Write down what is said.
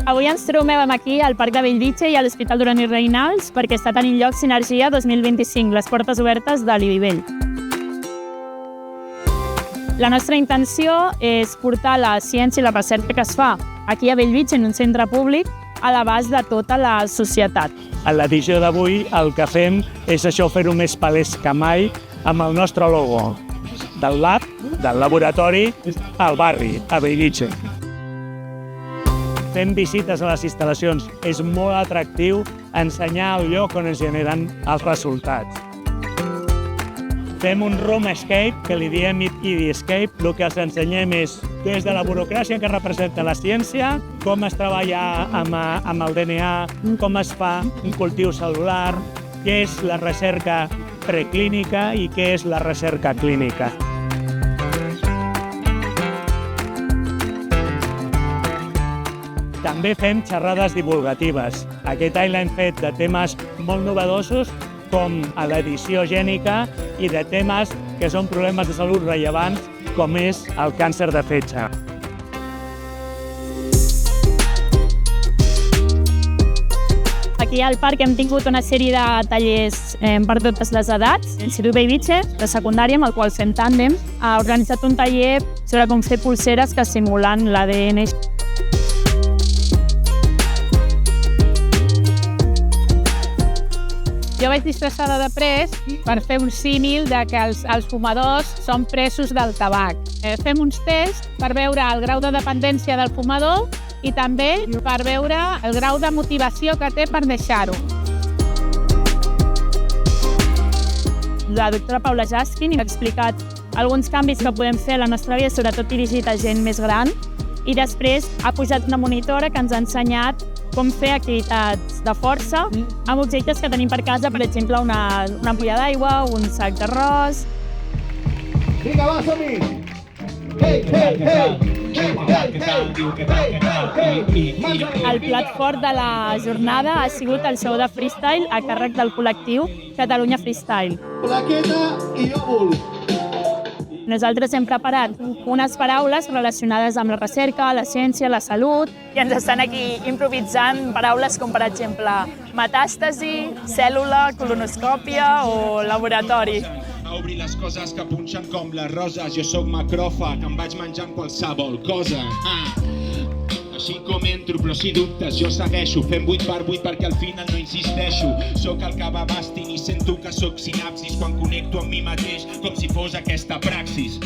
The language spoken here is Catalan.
Avui ens trobem aquí al Parc de Bellvitge i a l'Hospital Duran i Reynals perquè està tenint lloc Sinergia 2025, les portes obertes de l'IBIVELL. La nostra intenció és portar la ciència i la recerca que es fa aquí a Bellvitge, en un centre públic, a l'abast de tota la societat. En l'edició d'avui el que fem és això, fer-ho més palès que mai amb el nostre logo del lab, del laboratori, al barri, a Bellvitge. Fem visites a les instal·lacions. És molt atractiu ensenyar el lloc on es generen els resultats. Fem un room escape, que li diem ID Escape. El que els ensenyem és des de la burocràcia que representa la ciència, com es treballa amb el DNA, com es fa un cultiu cel·lular, què és la recerca preclínica i què és la recerca clínica. També fem xerrades divulgatives. Aquest any l'hem fet de temes molt novedosos, com a l'edició gènica, i de temes que són problemes de salut rellevants, com és el càncer de fetge. Aquí al parc hem tingut una sèrie de tallers per totes les edats. L'Institut Bellvitge, de secundària, amb el qual fem tàndem, ha organitzat un taller sobre com fer pulseres que simulen l'ADN. Jo vaig disfressada de pres per fer un símil de que els fumadors són presos del tabac. Fem uns tests per veure el grau de dependència del fumador i també per veure el grau de motivació que té per deixar-ho. La doctora Paula Jaskin ha explicat alguns canvis que podem fer a la nostra vida, sobretot dirigit a gent més gran, i després ha pujat una monitora que ens ha ensenyat com fer activitats de força amb objectes que tenim per casa, per exemple, una ampolla d'aigua, un sac d'arròs. Vinga, va, som-hi! Hey, hey, hey! El plat fort de la jornada ha sigut el show de freestyle a càrrec del col·lectiu Catalunya Freestyle. Plaqueta i òvul. Nosaltres hem preparat unes paraules relacionades amb la recerca, la ciència, la salut, i ens estan aquí improvisant paraules com, per exemple, metàstasi, cèl·lula, colonoscòpia o laboratori. A obrir les coses que punxen com les roses. Jo sóc macròfag, em vaig menjant qualsevol cosa. Així com entro, però si dubtes jo segueixo fent 8x8 perquè al final no insisteixo. Sóc el que va bastint i sento que sóc sinapsis quan connecto amb mi mateix com si fos aquesta praxis.